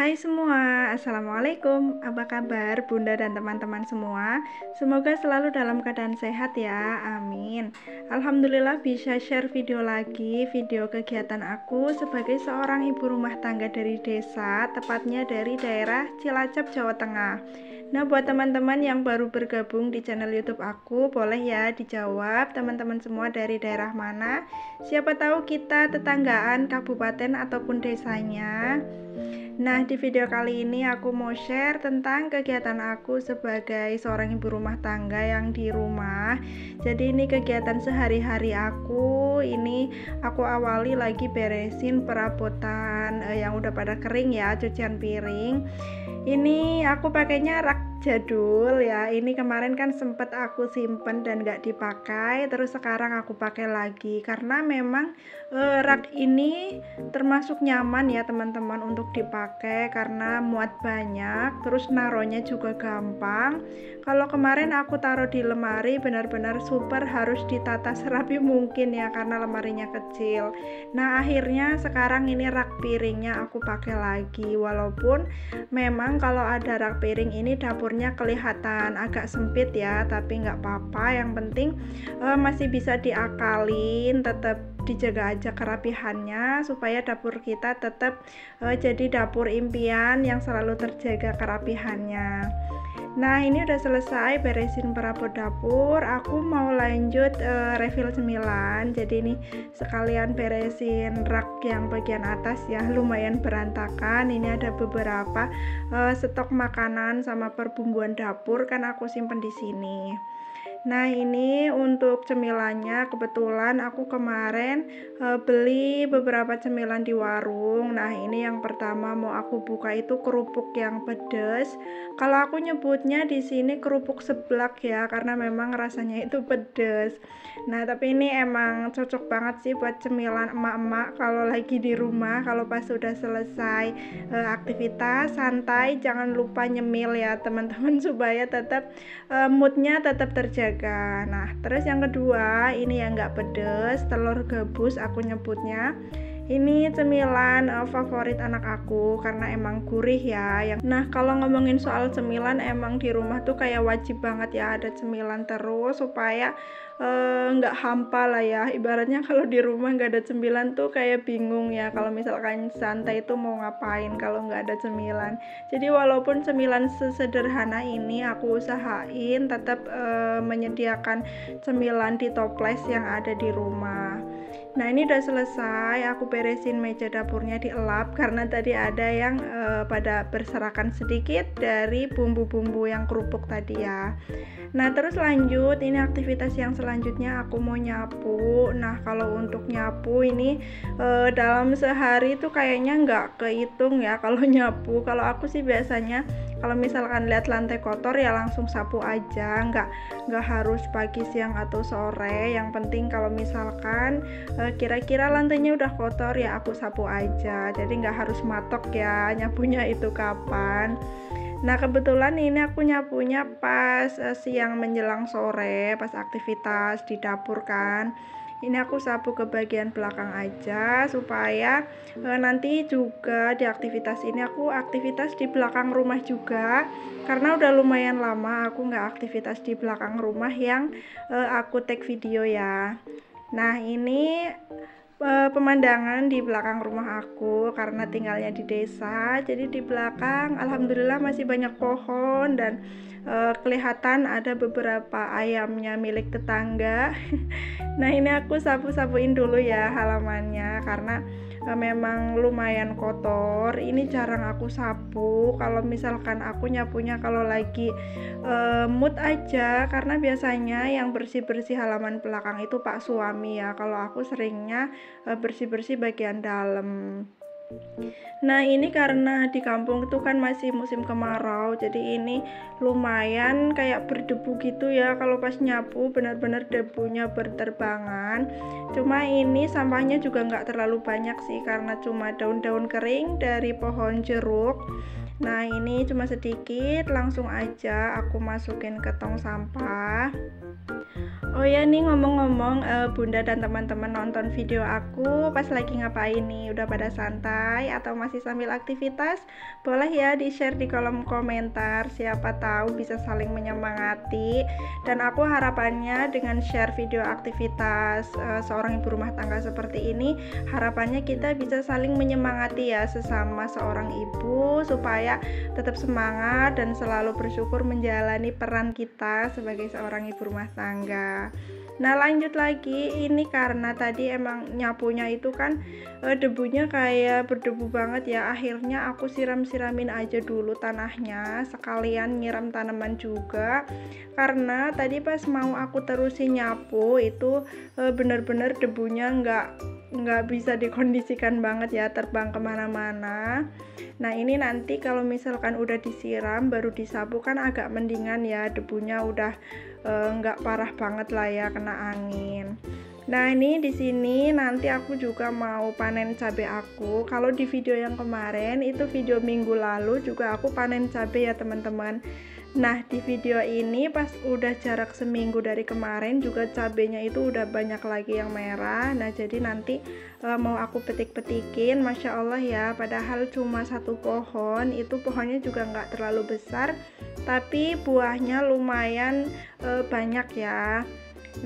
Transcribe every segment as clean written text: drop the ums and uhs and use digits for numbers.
Hai semua, Assalamualaikum. Apa kabar Bunda dan teman-teman semua? Semoga selalu dalam keadaan sehat ya, amin. Alhamdulillah bisa share video lagi, video kegiatan aku sebagai seorang ibu rumah tangga dari desa, tepatnya dari daerah Cilacap, Jawa Tengah. Nah, buat teman-teman yang baru bergabung di channel YouTube aku, boleh ya dijawab teman-teman semua dari daerah mana. Siapa tahu kita tetanggaan kabupaten ataupun desanya. Nah, di video kali ini aku mau share tentang kegiatan aku sebagai seorang ibu rumah tangga yang di rumah. Jadi ini kegiatan sehari-hari aku. Ini aku awali lagi beresin perabotan yang udah pada kering ya, cucian piring. Ini aku pakainya rak jadul ya. Ini kemarin kan sempet aku simpen dan gak dipakai, terus sekarang aku pakai lagi karena memang rak ini termasuk nyaman ya teman-teman untuk dipakai karena muat banyak, terus naruhnya juga gampang. Kalau kemarin aku taruh di lemari benar-benar super harus ditata serapi mungkin ya karena lemarinya kecil. Nah, akhirnya sekarang ini rak piringnya aku pakai lagi, walaupun memang kalau ada rak piring ini dapurnya kelihatan agak sempit ya, tapi nggak apa-apa, yang penting masih bisa diakalin, tetap dijaga aja kerapihannya supaya dapur kita tetap jadi dapur impian yang selalu terjaga kerapihannya. Nah, ini udah selesai beresin perabot dapur. Aku mau lanjut refill cemilan. Jadi ini sekalian beresin rak yang bagian atas ya, lumayan berantakan. Ini ada beberapa stok makanan sama perbumbuan dapur kan aku simpen di sini. Nah, ini untuk cemilannya kebetulan aku kemarin beli beberapa cemilan di warung. Nah, ini yang pertama mau aku buka itu kerupuk yang pedas. Kalau aku nyebutnya di sini kerupuk seblak ya, karena memang rasanya itu pedas. Nah, tapi ini emang cocok banget sih buat cemilan emak-emak kalau lagi di rumah, kalau pas sudah selesai aktivitas santai, jangan lupa nyemil ya teman-teman supaya tetap moodnya tetap terjaga. Nah, terus yang kedua ini yang nggak pedes, telur gabus aku nyebutnya. Ini cemilan favorit anak aku karena emang gurih ya. Nah, kalau ngomongin soal cemilan emang di rumah tuh kayak wajib banget ya ada cemilan terus supaya nggak hampa lah ya. Ibaratnya kalau di rumah nggak ada cemilan tuh kayak bingung ya. Kalau misalkan santai itu mau ngapain kalau nggak ada cemilan. Jadi walaupun cemilan sesederhana ini aku usahain tetap menyediakan cemilan di toples yang ada di rumah. Nah, ini udah selesai, aku beresin meja dapurnya dielap karena tadi ada yang pada berserakan sedikit dari bumbu-bumbu yang kerupuk tadi ya. Nah, terus lanjut, ini aktivitas yang selanjutnya aku mau nyapu. Nah, kalau untuk nyapu ini dalam sehari itu kayaknya nggak kehitung ya kalau nyapu. Kalau aku sih biasanya kalau misalkan lihat lantai kotor ya langsung sapu aja, nggak harus pagi, siang atau sore. Yang penting kalau misalkan kira-kira lantainya udah kotor ya aku sapu aja. Jadi nggak harus matok ya nyapunya itu kapan. Nah, kebetulan ini aku nyapunya pas siang menjelang sore, pas aktivitas di dapur kan. Ini aku sapu ke bagian belakang aja supaya nanti juga di aktivitas ini aku aktivitas di belakang rumah juga, karena udah lumayan lama aku nggak aktivitas di belakang rumah yang aku take video ya. Nah, ini pemandangan di belakang rumah aku karena tinggalnya di desa. Jadi di belakang alhamdulillah masih banyak pohon dan kelihatan ada beberapa ayamnya milik tetangga. Nah, ini aku sapu-sapuin dulu ya halamannya karena memang lumayan kotor. Ini jarang aku sapu kalau misalkan aku nyapunya kalau lagi mood aja, karena biasanya yang bersih-bersih halaman belakang itu Pak suami ya. Kalau aku seringnya bersih-bersih bagian dalam. Nah, ini karena di kampung itu kan masih musim kemarau, jadi ini lumayan kayak berdebu gitu ya. Kalau pas nyapu benar-benar debunya berterbangan. Cuma ini sampahnya juga nggak terlalu banyak sih karena cuma daun-daun kering dari pohon jeruk. Nah ini cuma sedikit, langsung aja aku masukin ke tong sampah. Oh ya nih ngomong-ngomong, Bunda dan teman-teman nonton video aku pas lagi ngapain nih? Udah pada santai atau masih sambil aktivitas? Boleh ya di-share di kolom komentar, siapa tahu bisa saling menyemangati. Dan aku harapannya dengan share video aktivitas seorang ibu rumah tangga seperti ini, harapannya kita bisa saling menyemangati ya sesama seorang ibu supaya tetap semangat dan selalu bersyukur menjalani peran kita sebagai seorang ibu rumah tangga. Nah lanjut lagi, ini karena tadi emang nyapunya itu kan debunya kayak berdebu banget ya, akhirnya aku siram-siramin aja dulu tanahnya, sekalian nyiram tanaman juga, karena tadi pas mau aku terusin nyapu itu bener-bener debunya nggak bisa dikondisikan banget ya, terbang kemana-mana. Nah ini nanti kalau misalkan udah disiram baru disapu kan agak mendingan ya, debunya udah nggak parah banget lah ya kena angin. Nah ini di sini nanti aku juga mau panen cabai aku. Kalau di video yang kemarin itu video minggu lalu juga aku panen cabai ya teman-teman. Nah di video ini pas udah jarak seminggu dari kemarin juga cabenya itu udah banyak lagi yang merah. Nah jadi nanti mau aku petik-petikin, Masya Allah ya, padahal cuma satu pohon, itu pohonnya juga nggak terlalu besar tapi buahnya lumayan banyak ya.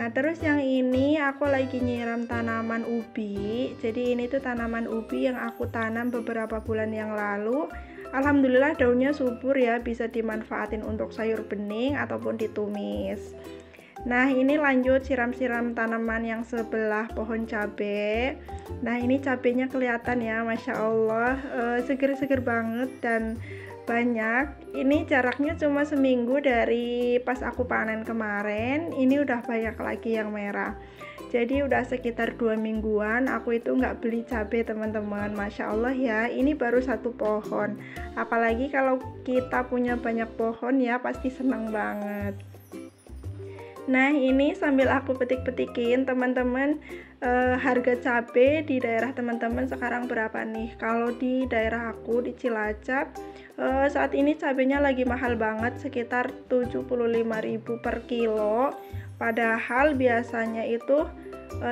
Nah terus yang ini aku lagi nyiram tanaman ubi. Jadi ini tuh tanaman ubi yang aku tanam beberapa bulan yang lalu. Alhamdulillah daunnya subur ya, bisa dimanfaatin untuk sayur bening ataupun ditumis. Nah ini lanjut siram-siram tanaman yang sebelah pohon cabai. Nah ini cabenya kelihatan ya, Masya Allah, seger-seger banget dan banyak. Ini jaraknya cuma seminggu dari pas aku panen kemarin, ini udah banyak lagi yang merah. Jadi udah sekitar 2 mingguan aku itu nggak beli cabai teman-teman. Masya Allah ya, ini baru satu pohon. Apalagi kalau kita punya banyak pohon ya pasti seneng banget. Nah ini sambil aku petik-petikin teman-teman, harga cabai di daerah teman-teman sekarang berapa nih? Kalau di daerah aku di Cilacap saat ini cabenya lagi mahal banget, sekitar 75.000 per kilo, padahal biasanya itu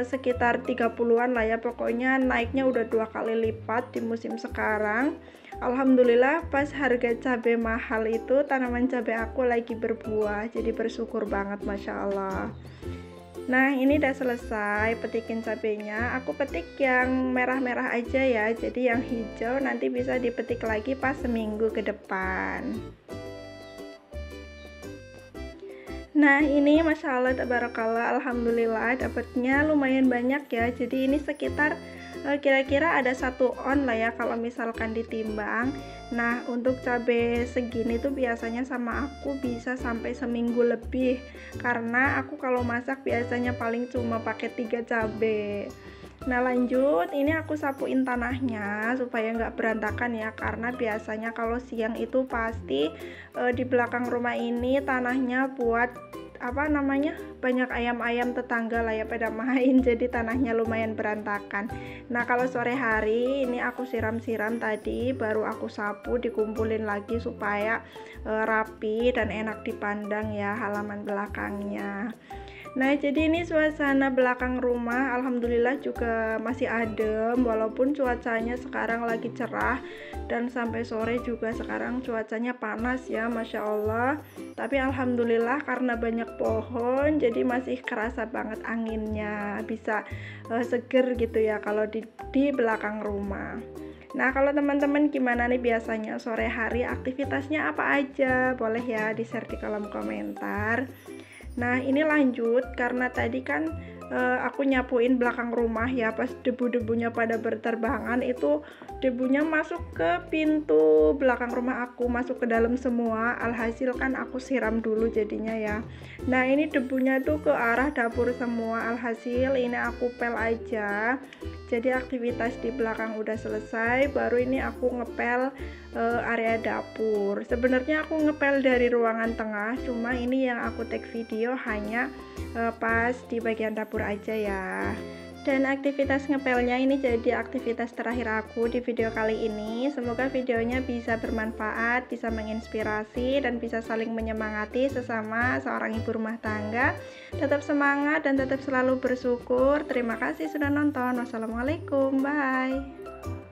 sekitar 30-an lah ya, pokoknya naiknya udah 2 kali lipat di musim sekarang. Alhamdulillah pas harga cabai mahal itu tanaman cabai aku lagi berbuah, jadi bersyukur banget, Masya Allah. Nah ini udah selesai petikin cabenya, aku petik yang merah-merah aja ya, jadi yang hijau nanti bisa dipetik lagi pas seminggu ke depan. Nah ini Masya Allah tabarakallah, Alhamdulillah dapatnya lumayan banyak ya, jadi ini sekitar kira-kira ada 1 on lah ya kalau misalkan ditimbang. Nah untuk cabai segini tuh biasanya sama aku bisa sampai seminggu lebih, karena aku kalau masak biasanya paling cuma pakai 3 cabai. Nah lanjut, ini aku sapuin tanahnya supaya nggak berantakan ya, karena biasanya kalau siang itu pasti di belakang rumah ini tanahnya buat banyak ayam-ayam tetangga lah ya pada main, jadi tanahnya lumayan berantakan. Nah kalau sore hari ini aku siram-siram tadi, baru aku sapu dikumpulin lagi supaya rapi dan enak dipandang ya halaman belakangnya. Nah jadi ini suasana belakang rumah, Alhamdulillah juga masih adem walaupun cuacanya sekarang lagi cerah, dan sampai sore juga sekarang cuacanya panas ya, Masya Allah. Tapi Alhamdulillah karena banyak pohon jadi masih kerasa banget anginnya, bisa seger gitu ya kalau di belakang rumah. Nah kalau teman-teman gimana nih biasanya sore hari aktivitasnya apa aja? Boleh ya di-share di kolom komentar. Nah ini lanjut karena tadi kan aku nyapuin belakang rumah ya, pas debu-debunya pada berterbangan itu debunya masuk ke pintu belakang rumah aku, masuk ke dalam semua. Alhasil kan aku siram dulu jadinya ya. Nah ini debunya tuh ke arah dapur semua, alhasil ini aku pel aja. Jadi aktivitas di belakang udah selesai, baru ini aku ngepel area dapur. Sebenarnya aku ngepel dari ruangan tengah, cuma ini yang aku take video hanya pas di bagian dapur aja ya. Dan aktivitas ngepelnya ini jadi aktivitas terakhir aku di video kali ini. Semoga videonya bisa bermanfaat, bisa menginspirasi, dan bisa saling menyemangati sesama seorang ibu rumah tangga. Tetap semangat dan tetap selalu bersyukur. Terima kasih sudah nonton. Wassalamualaikum, bye.